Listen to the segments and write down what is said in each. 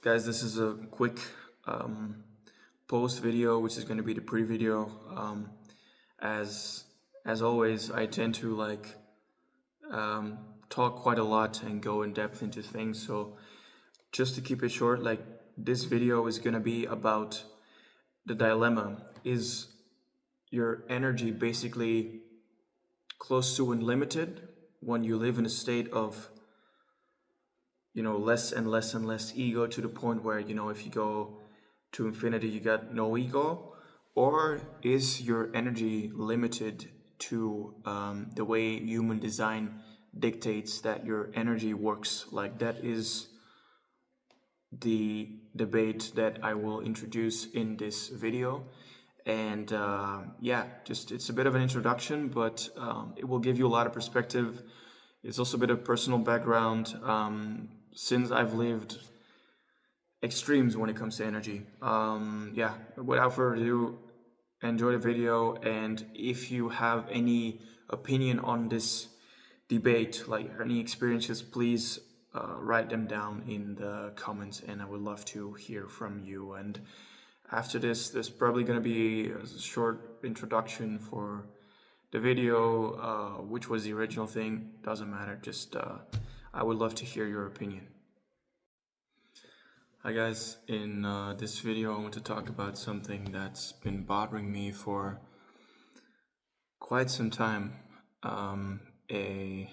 Guys, this is a quick um, post video, which is going to be the pre-video. As as always, I tend to talk quite a lot and go in depth into things. So just to keep it short, this video is going to be about the dilemma. Is your energy basically close to unlimited when you live in a state of less and less and less ego, to the point where if you go to infinity you got no ego? Or is your energy limited to the way human design dictates that your energy works? That is the debate that I will introduce in this video. And just it's a bit of an introduction, but it will give you a lot of perspective. It's also a bit of personal background, since I've lived extremes when it comes to energy. Without further ado, enjoy the video. And if you have any opinion on this debate, like any experiences, please write them down in the comments, and I would love to hear from you. And after this, there's probably going to be a short introduction for the video, which was the original thing. Doesn't matter, just I would love to hear your opinion. Hi guys, in this video I want to talk about something that's been bothering me for quite some time. A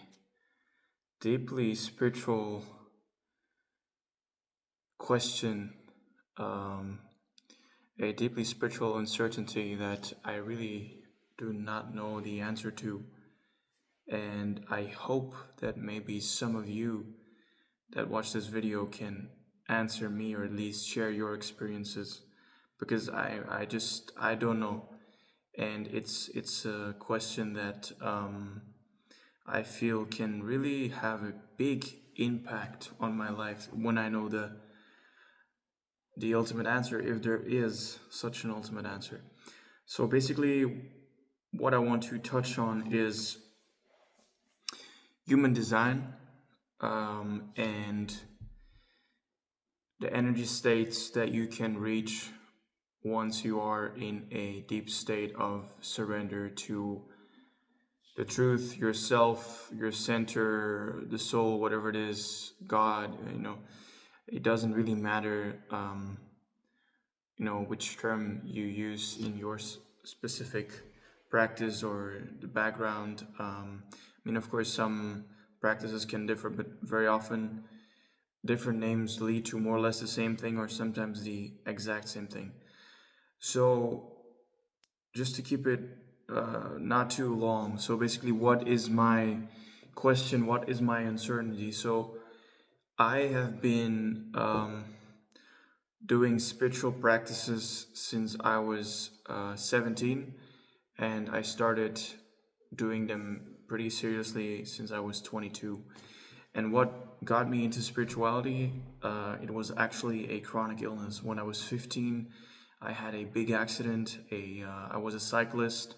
deeply spiritual question, a deeply spiritual uncertainty that I really do not know the answer to. And I hope that maybe some of you that watch this video can answer me, or at least share your experiences, because I don't know. And it's a question that I feel can really have a big impact on my life when I know the ultimate answer, if there is such an ultimate answer. So basically what I want to touch on is human design, and the energy states that you can reach once you are in a deep state of surrender to the truth, yourself, your center, the soul, whatever it is, God. It doesn't really matter which term you use in your specific practice or the background. Of course some practices can differ, but very often different names lead to more or less the same thing, or sometimes the exact same thing. So just to keep it not too long, so basically, what is my question? What is my uncertainty? So I have been doing spiritual practices since I was 17, and I started doing them pretty seriously since I was 22. And what got me into spirituality, it was actually a chronic illness. When I was 15, I had a big accident. I was a cyclist.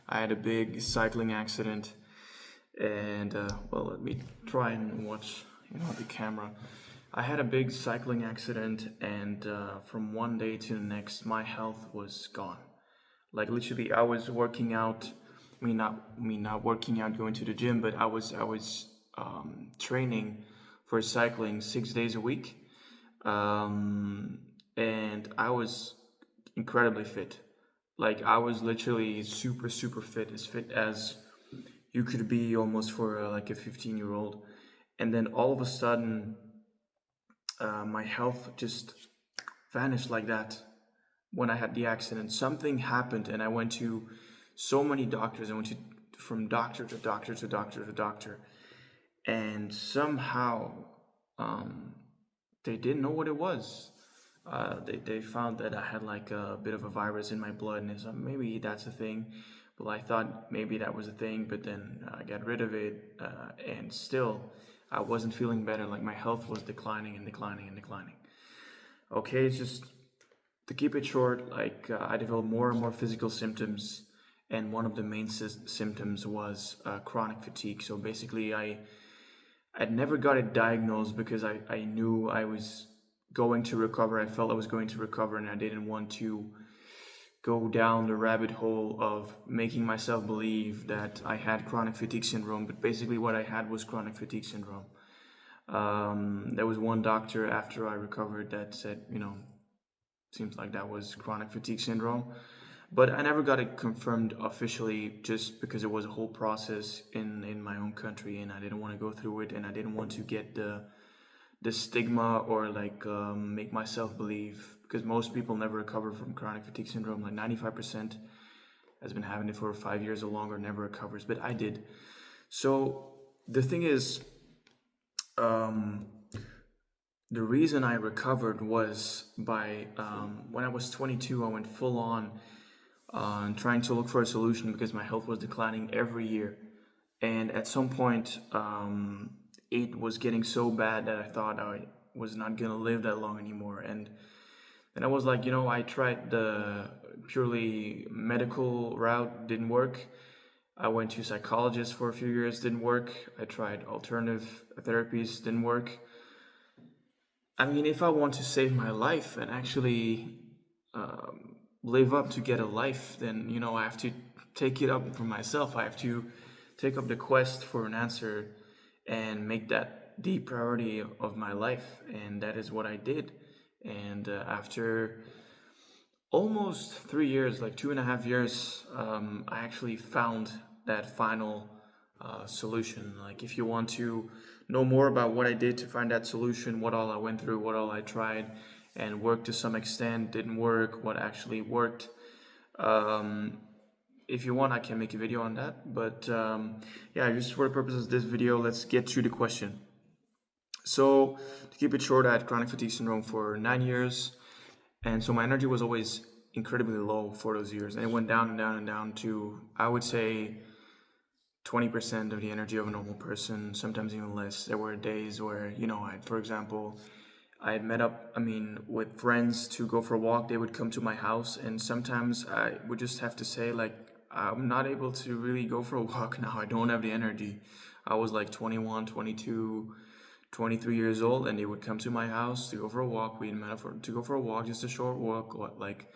I had a big cycling accident, and let me try and watch the camera. I had a big cycling accident, and from one day to the next, my health was gone. Like literally, I was working out. Not working out, going to the gym, but I was training for cycling 6 days a week, and I was incredibly fit. Like I was literally super fit as you could be, almost for a 15-year-old. And then all of a sudden my health just vanished like that. When I had the accident, something happened, and I went to so many doctors. I went from doctor to doctor to doctor to doctor, and somehow they didn't know what it was. They found that I had like a bit of a virus in my blood, and so maybe that's a thing. Well, I thought maybe that was a thing, but then I got rid of it, and still I wasn't feeling better. Like my health was declining and declining and declining. Okay, it's just to keep it short, I developed more and more physical symptoms, and one of the main symptoms was chronic fatigue. So basically, I'd never got it diagnosed because I knew I was going to recover. I felt I was going to recover, and I didn't want to go down the rabbit hole of making myself believe that I had chronic fatigue syndrome. But basically, what I had was chronic fatigue syndrome. There was one doctor after I recovered that said, seems like that was chronic fatigue syndrome. But I never got it confirmed officially, just because it was a whole process in my own country, and I didn't want to go through it, and I didn't want to get the stigma, or like make myself believe, because most people never recover from chronic fatigue syndrome. Like 95% has been having it for 5 years or longer, never recovers, but I did. So the thing is, um, the reason I recovered was by when I was 22, I went full on trying to look for a solution, because my health was declining every year. And at some point, it was getting so bad that I thought I was not going to live that long anymore. And then I was like, I tried the purely medical route, didn't work. I went to psychologists for a few years, didn't work. I tried alternative therapies, didn't work. I mean, if I want to save my life and actually live up to get a life, then, I have to take it up for myself. I have to take up the quest for an answer and make that the priority of my life. And that is what I did. And after almost 3 years, like 2.5 years, I actually found that final solution. Like, if you want to know more about what I did to find that solution, what all I went through, what all I tried and worked to some extent, didn't work, what actually worked, if you want, I can make a video on that. But yeah, just for the purposes of this video, let's get to the question. So to keep it short, I had chronic fatigue syndrome for 9 years. And so my energy was always incredibly low for those years. And it went down and down and down to, I would say, 20% of the energy of a normal person, sometimes even less. There were days where, for example, I had met up, with friends to go for a walk. They would come to my house, and sometimes I would just have to say, like, I'm not able to really go for a walk now. I don't have the energy. I was like 21, 22, 23 years old, and they would come to my house to go for a walk. We met up to go for a walk, just a short walk, like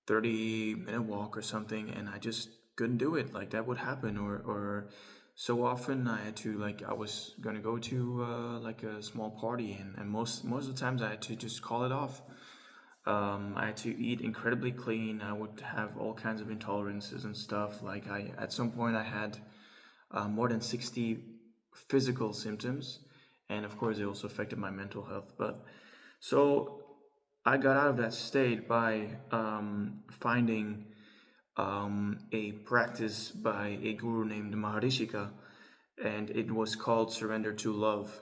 30-minute walk or something, and I just couldn't do it. Like, that would happen, or so often I had to, like, I was gonna go to like a small party, and most of the times I had to just call it off. I had to eat incredibly clean. I would have all kinds of intolerances and stuff. Like, at some point I had more than 60 physical symptoms, and of course it also affected my mental health. But so I got out of that state by finding a practice by a guru named Maharishika, and it was called Surrender to Love.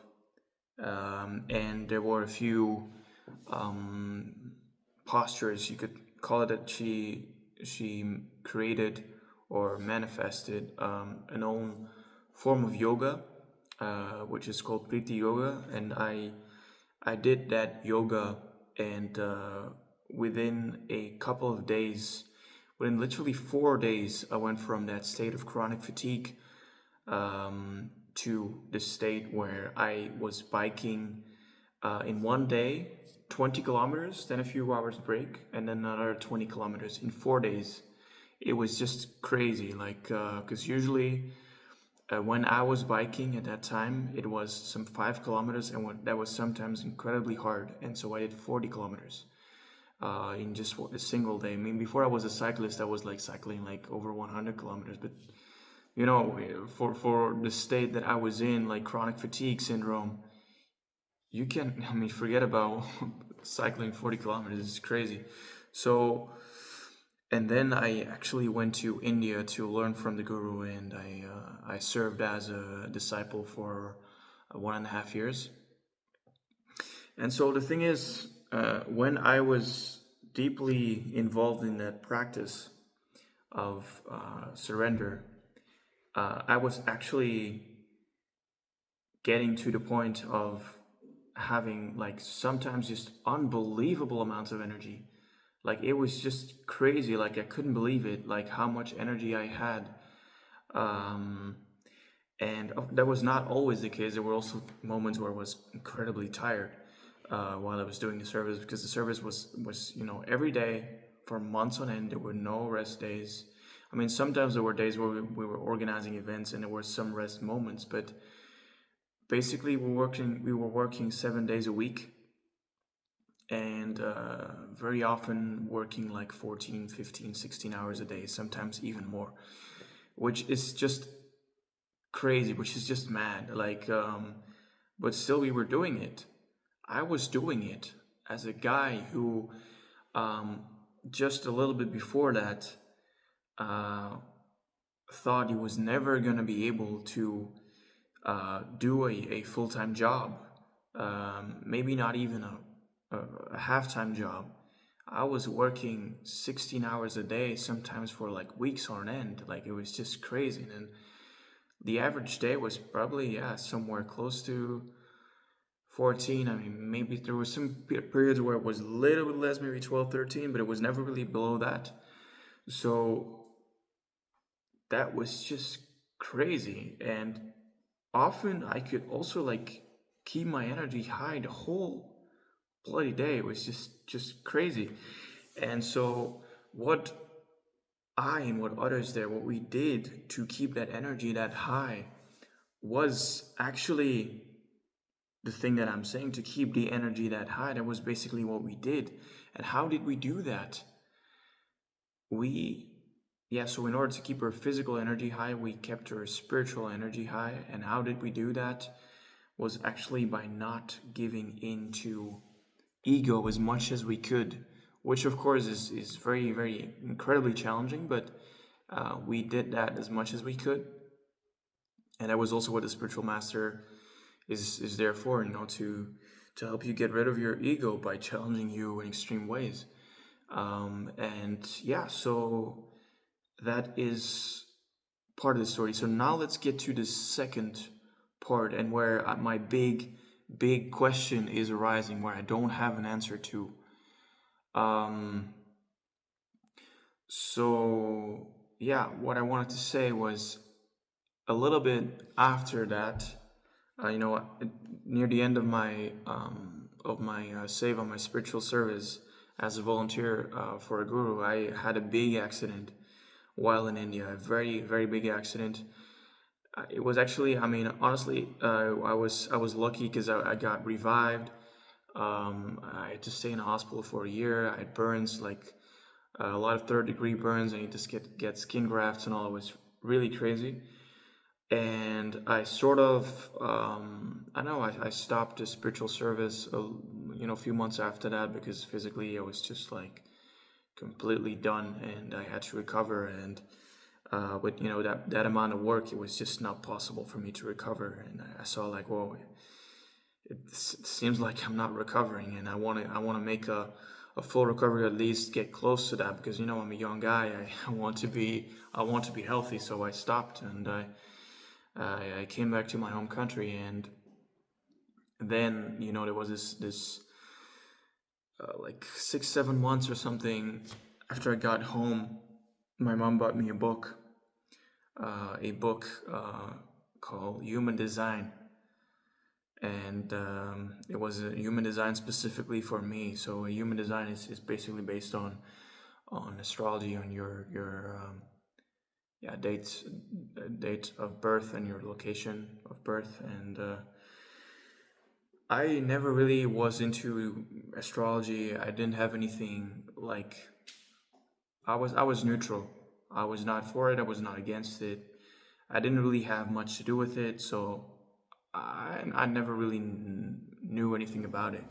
And there were a few postures, you could call it, that she created or manifested an own form of yoga, which is called Priti Yoga, and I did that yoga, and within a couple of days, within literally 4 days, I went from that state of chronic fatigue to the state where I was biking in one day 20 kilometers, then a few hours break, and then another 20 kilometers in 4 days. It was just crazy, like, because usually when I was biking at that time, it was some 5 kilometers, and that was sometimes incredibly hard. And so I did 40 kilometers in just a single day. I mean, before I was a cyclist, I was like cycling like over 100 kilometers. But for the state that I was in, like chronic fatigue syndrome, you can, forget about cycling 40 kilometers. It's crazy. So, and then I actually went to India to learn from the guru, and I served as a disciple for 1.5 years. And so the thing is, when I was deeply involved in that practice of surrender, I was actually getting to the point of having, like, sometimes just unbelievable amounts of energy. Like, it was just crazy. Like, I couldn't believe it, like how much energy I had. And that was not always the case. There were also moments where I was incredibly tired. while I was doing the service, because the service was every day for months on end. There were no rest days. I mean, sometimes there were days where we were organizing events and there were some rest moments, but basically we were working 7 days a week, and very often working like 14, 15, 16 hours a day, sometimes even more, which is just crazy, which is just mad. But still we were doing it. I was doing it as a guy who, um, just a little bit before that, uh, thought he was never going to be able to do a full time job, maybe not even a half time job. I was working 16 hours a day, sometimes for like weeks on end. Like it was just crazy. And the average day was probably, yeah, somewhere close to 14. I mean, maybe there was some periods where it was a little bit less, maybe 12, 13, but it was never really below that. So that was just crazy. And often I could also like keep my energy high the whole bloody day. It was just crazy. And so what I and what others there, what we did to keep that energy that high was actually the thing that I'm saying, to keep the energy that high. That was basically what we did. And how did we do that? We, yeah, so in order to keep our physical energy high, we kept our spiritual energy high. And how did we do that? Was actually by not giving in to ego as much as we could, which of course is very, very incredibly challenging, but we did that as much as we could. And that was also what the spiritual master is there for, to help you get rid of your ego by challenging you in extreme ways. And yeah, so that is part of the story. So now let's get to the second part, and where my big question is arising, where I don't have an answer to. Um, so yeah, what I wanted to say was, a little bit after that, near the end of my save on my spiritual service as a volunteer for a guru, I had a big accident while in India. A very, very big accident. It was actually, I mean, honestly, I was lucky because I got revived. I had to stay in a hospital for a year. I had burns, like a lot of third-degree burns. I need to get skin grafts and all. It was really crazy. And I sort of, I don't know, I stopped the spiritual service, a few months after that, because physically I was just like completely done, and I had to recover. And with that amount of work, it was just not possible for me to recover. And I saw like, whoa, it seems like I'm not recovering, and I want to make a full recovery, at least get close to that, because I'm a young guy. I want to be healthy. So I stopped, and I came back to my home country. And then there was this like 6 7 months or something after I got home. My mom bought me a book called Human Design, and it was a human design specifically for me. So a human design is basically based on astrology, on your date of birth and your location of birth. And I never really was into astrology. I didn't have anything like, I was neutral. I was not for it, I was not against it. I didn't really have much to do with it, so I never really knew anything about it.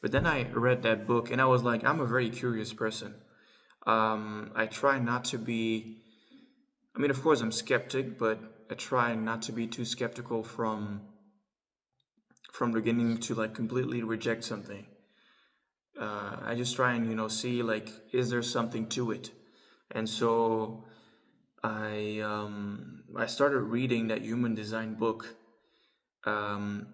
But then I read that book, and I was like, I'm a very curious person. I try not to be, I mean, of course, I'm skeptic, but I try not to be too skeptical from beginning to like completely reject something. I just try and see, like, is there something to it? And so I started reading that human design book, and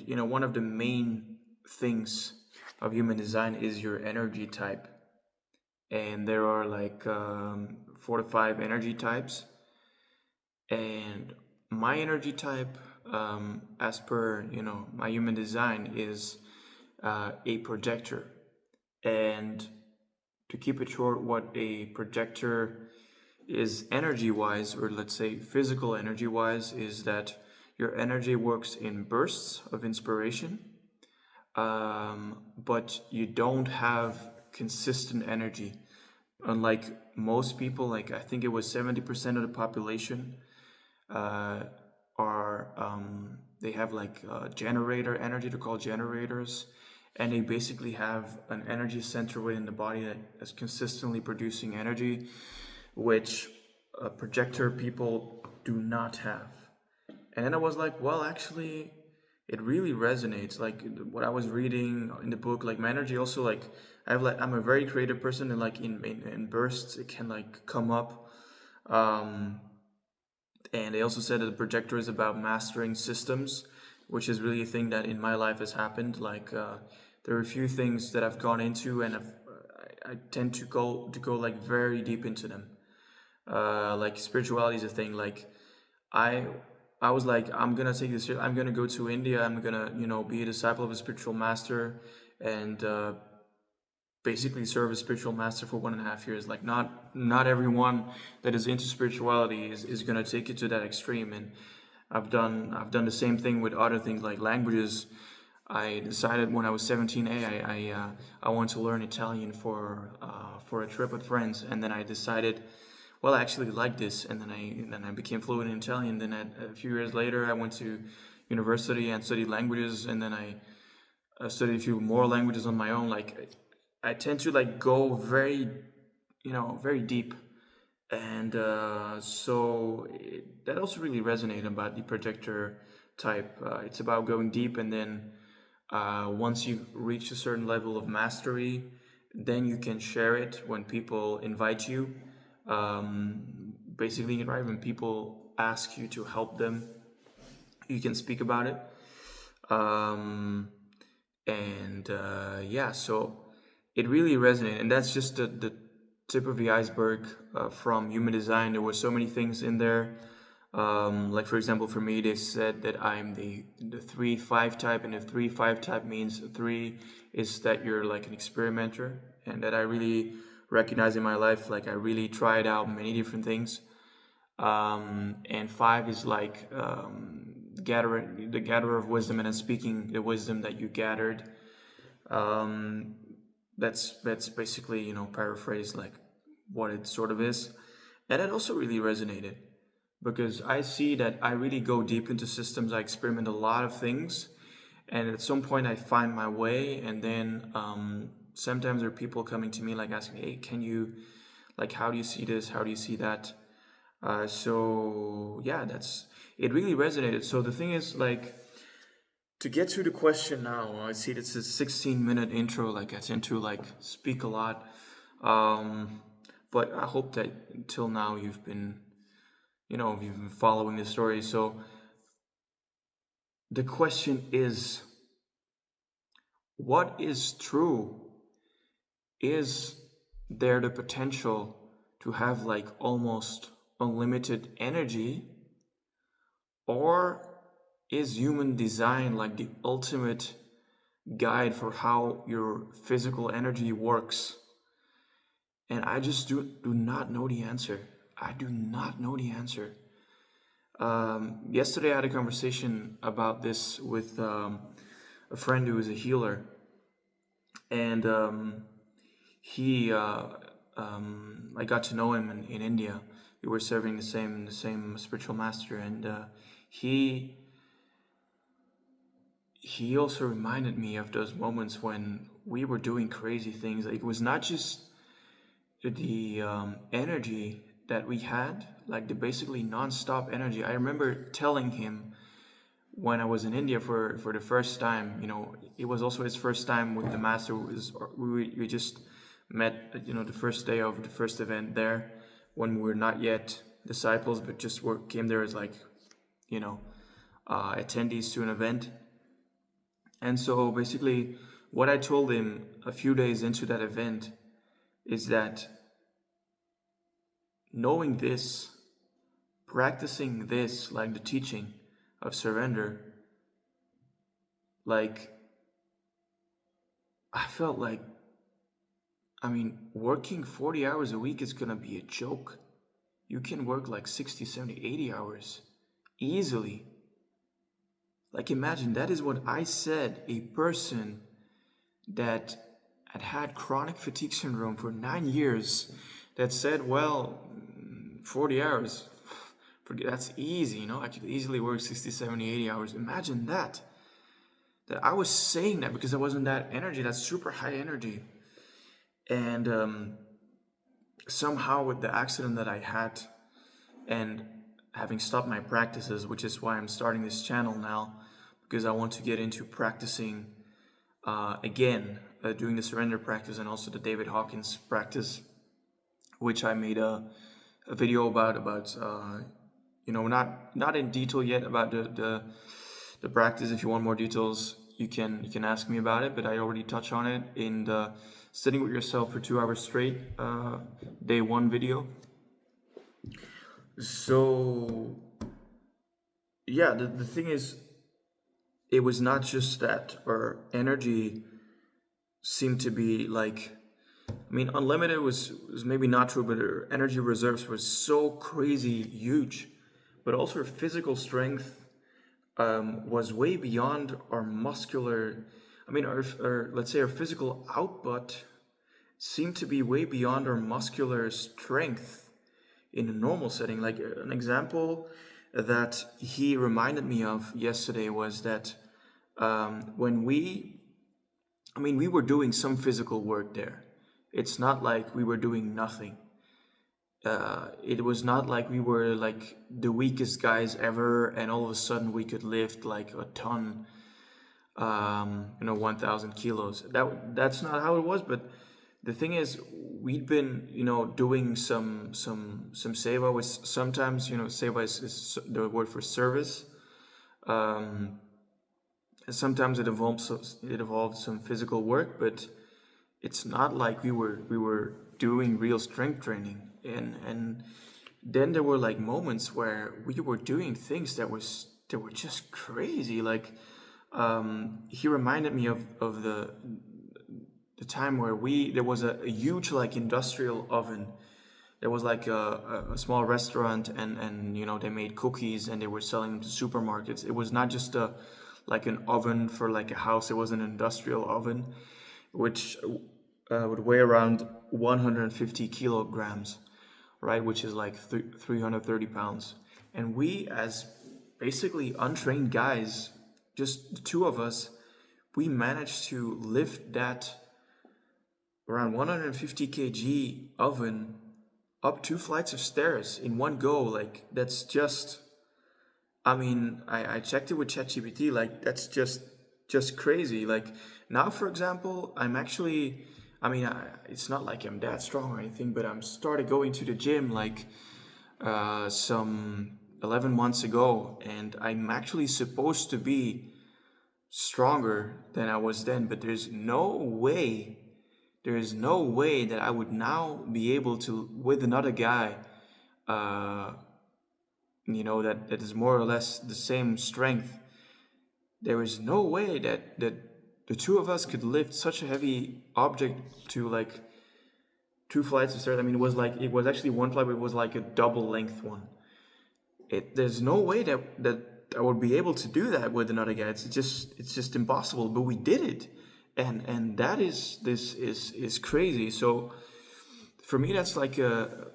one of the main things of human design is your energy type, and there are like 4 to 5 energy types. And my energy type, as per my human design, is a projector. And to keep it short, what a projector is energy wise, or let's say physical energy wise, is that your energy works in bursts of inspiration, but you don't have consistent energy. Unlike most people, like I think it was 70% of the population uh, are they have like generator energy, they're called generators, and they basically have an energy center within the body that is consistently producing energy, which projector people do not have. And then I was like, well, actually, it really resonates. Like what I was reading in the book, like my energy also, like I'm a very creative person, and like in bursts it can like come up. Um, and they also said that the projector is about mastering systems, which is really a thing that in my life has happened. Like there are a few things that I've gone into, and I tend to go like very deep into them. Like spirituality is a thing. Like I I was like, I'm gonna take this. I'm gonna go to India. I'm gonna be a disciple of a spiritual master, and basically serve a spiritual master for 1.5 years. Like not everyone that is into spirituality is gonna take it to that extreme. And I've done the same thing with other things like languages. I decided when I was 17, hey, I want to learn Italian for a trip with friends, and then I decided, well, I actually like this, and then I became fluent in Italian. Then a few years later, I went to university and studied languages, and then I studied a few more languages on my own. Like I tend to like go very, very deep, and that also really resonated about the projector type. It's about going deep, and then once you reach a certain level of mastery, then you can share it when people invite you. Basically, right, when people ask you to help them, you can speak about it. Um, and yeah, so it really resonated, and that's just the tip of the iceberg from human design. There were so many things in there. Like for example, for me, they said that I'm the 3-5 type, and the 3-5 type means 3 is that you're like an experimenter, and that I really recognize in my life. Like I really tried out many different things. And 5 is like the gatherer of wisdom, and then speaking the wisdom that you gathered. Um, that's basically paraphrase like what it sort of is, and it also really resonated because I see that I really go deep into systems. I experiment a lot of things, and at some point I find my way, and then sometimes there are people coming to me like asking, hey, can you, like, how do you see this, how do you see that? So yeah, that's it really resonated. So the thing is, like, to get to the question now, I see this is a 16-minute intro. Like I tend to like speak a lot, um, but I hope that until now you've been following the story. So the question is, what is true? Is there the potential to have like almost unlimited energy, or is human design like the ultimate guide for how your physical energy works? And I just do not know the answer. I do not know the answer. Yesterday I had a conversation about this with a friend who is a healer, and he I got to know him in India. We were serving the same spiritual master, and he also reminded me of those moments when we were doing crazy things. Like, it was not just the energy that we had, like the basically non-stop energy. I remember telling him when I was in India for the first time. It was also his first time with the master. We just met, the first day of the first event there, when we were not yet disciples, but just came there as like, you know, attendees to an event. And so basically, what I told him a few days into that event is that knowing this, practicing this, like the teaching of surrender, like I felt like, I mean, working 40 hours a week is gonna be a joke. You can work like 60, 70, 80 hours easily. Like, imagine that is what I said, a person that had chronic fatigue syndrome for 9 years, that said, well, 40 hours, that's easy, I could easily work 60, 70, 80 hours. Imagine that. That I was saying that because I wasn't that energy, that super high energy. And somehow with the accident that I had and having stopped my practices, which is why I'm starting this channel now, because I want to get into practicing again, doing the surrender practice and also the David Hawkins practice, which I made a video about not in detail yet about the practice. If you want more details, you can ask me about it, but I already touched on it in the sitting with yourself for 2 hours straight day 1 video. So yeah, the thing is, it was not just that our energy seemed to be like, I mean, unlimited was maybe not true, but our energy reserves were so crazy huge, but also our physical strength was way beyond our muscular, I mean, our let's say our physical output seemed to be way beyond our muscular strength in a normal setting. Like an example that he reminded me of yesterday was that when we were doing some physical work there. It's not like we were doing nothing. It was not like we were like the weakest guys ever, and all of a sudden we could lift like a ton, 1,000 kilos. That's not how it was. But the thing is, we'd been, doing some seva, which sometimes, seva is the word for service. Sometimes it involves some physical work, but it's not like we were doing real strength training. And then there were like moments where we were doing things that were just crazy. Like he reminded me of the time where there was a huge like industrial oven. There was like a small restaurant, and they made cookies and they were selling them to supermarkets. It was not just like an oven for like a house. It was an industrial oven, which would weigh around 150 kilograms, right? Which is like 330 pounds. And we, as basically untrained guys, just the two of us, we managed to lift that around 150 kg oven up 2 flights of stairs in one go. Like, that's just, I mean, I checked it with ChatGPT, like, that's just crazy. Like, now, for example, I'm actually, it's not like I'm that strong or anything, but I'm started going to the gym like some 11 months ago, and I'm actually supposed to be stronger than I was then, but there is no way that I would now be able to, with another guy, that is more or less the same strength. There is no way that the two of us could lift such a heavy object to like 2 flights of stairs. I mean, it was actually 1 flight, but it was like a double length one. There's no way that I would be able to do that with another guy. It's just impossible. But we did it, and that is crazy. So for me, that's like a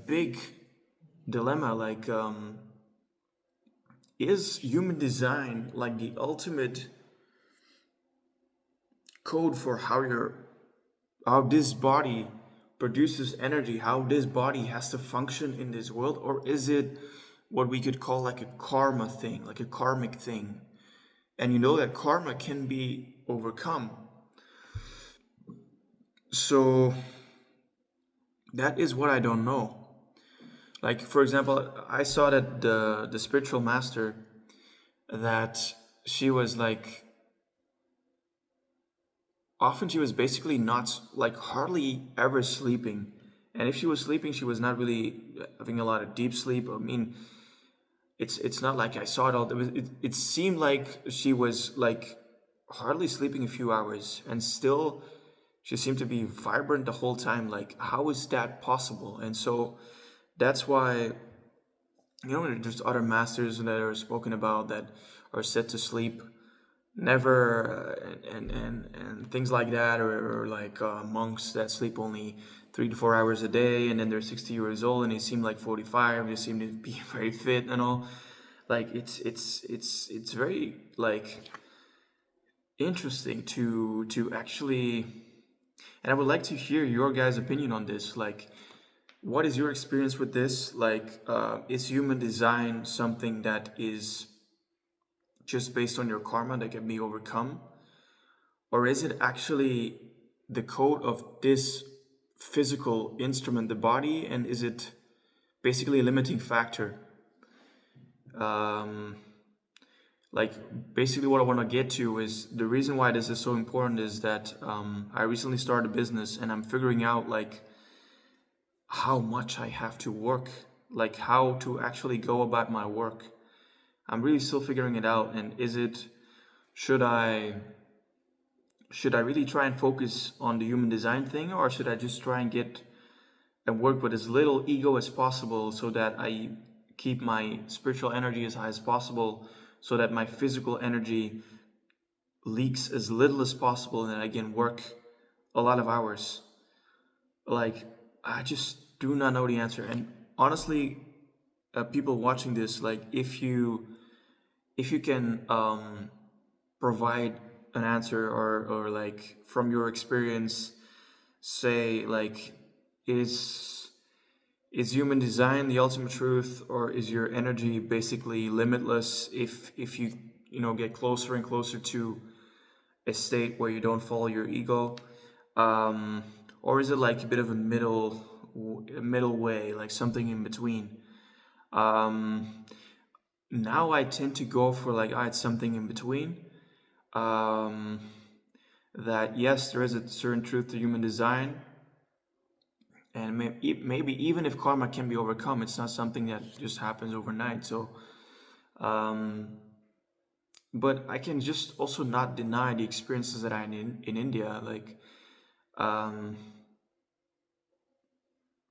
big dilemma. Like, is human design like the ultimate code for how this body produces energy, how this body has to function in this world? Or is it what we could call like a karma thing, like a karmic thing? And that karma can be overcome. So that is what I don't know. Like, for example, I saw that the spiritual master, that she was like, often she was basically not, like, hardly ever sleeping. And if she was sleeping, she was not really having a lot of deep sleep. I mean, it's not like I saw it all. It seemed like she was like hardly sleeping a few hours, and still she seemed to be vibrant the whole time. Like, how is that possible? And so that's why, there's other masters that are spoken about that are said to sleep never, and things like that, or like monks that sleep only 3 to 4 hours a day, and then they're 60 years old and they seem like 45. They seem to be very fit and all. Like, it's very like interesting to actually, and I would like to hear your guys' opinion on this. Like, what is your experience with this? Like, is human design something that is just based on your karma that can be overcome? Or is it actually the code of this physical instrument, the body, and is it basically a limiting factor? Um, like, basically what I want to get to is the reason why this is so important is that I recently started a business and I'm figuring out like how much I have to work, like how to actually go about my work. I'm really still figuring it out. And should I really try and focus on the human design thing, or should I just try and get and work with as little ego as possible so that I keep my spiritual energy as high as possible, so that my physical energy leaks as little as possible and I can work a lot of hours? Like, I just do not know the answer. And honestly, people watching this, like, if you can provide an answer, or like from your experience, say like, is human design the ultimate truth, or is your energy basically limitless if you get closer and closer to a state where you don't follow your ego, um, or is it like a bit of a middle way, like something in between? um, Now I tend to go for like, it's something in between. um, that yes, there is a certain truth to human design, and maybe even if karma can be overcome, it's not something that just happens overnight. So um, but I can just also not deny the experiences that I had in India. Like, um,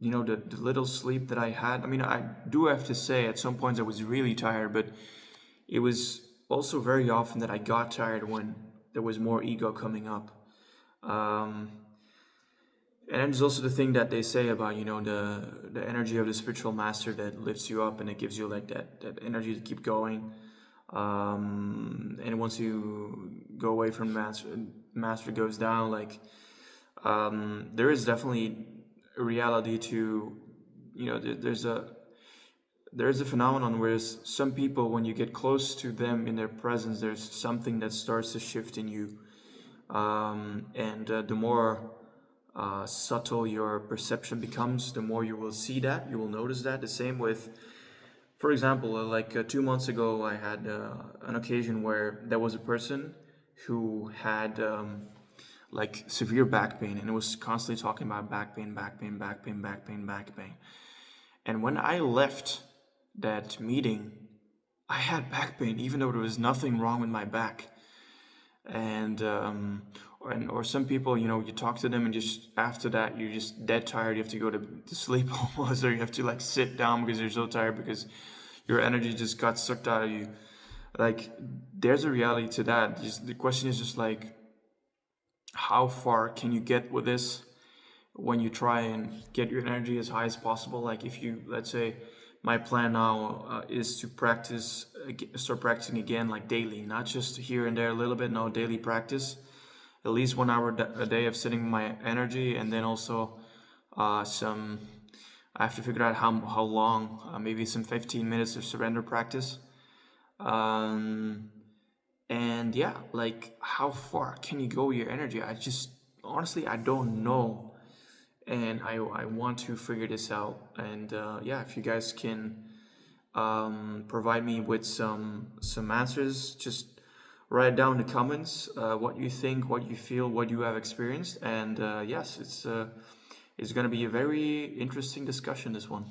the little sleep that I had. I mean, I do have to say, at some points I was really tired, but it was also very often that I got tired when there was more ego coming up. Um, and then there's also the thing that they say about, the energy of the spiritual master that lifts you up and it gives you like that energy to keep going. And once you go away from master goes down, like, there is definitely a reality to, there's a phenomenon where some people, when you get close to them in their presence, there's something that starts to shift in you. And the more subtle your perception becomes, the more you will see that, you will notice that. The same with, for example, like 2 months ago, I had an occasion where there was a person who had like severe back pain, and it was constantly talking about back pain, back pain, back pain, back pain, back pain. And when I left that meeting, I had back pain, even though there was nothing wrong with my back. And or some people, you talk to them and just after that you're just dead tired. You have to go to sleep almost, or you have to like sit down because you're so tired because your energy just got sucked out of you. Like, there's a reality to that. The question is just like, how far can you get with this when you try and get your energy as high as possible? Like, if you, let's say, my plan now is to start practicing again, like daily, not just here and there a little bit. No, daily practice, at least 1 hour a day of setting my energy, and then also some. I have to figure out how long. Maybe some 15 minutes of surrender practice. And yeah, like, how far can you go with your energy? I just honestly, I don't know, and I want to figure this out. And yeah, if you guys can provide me with some answers, just write down in the comments what you think, what you feel, what you have experienced. And yes, it's going to be a very interesting discussion, this one.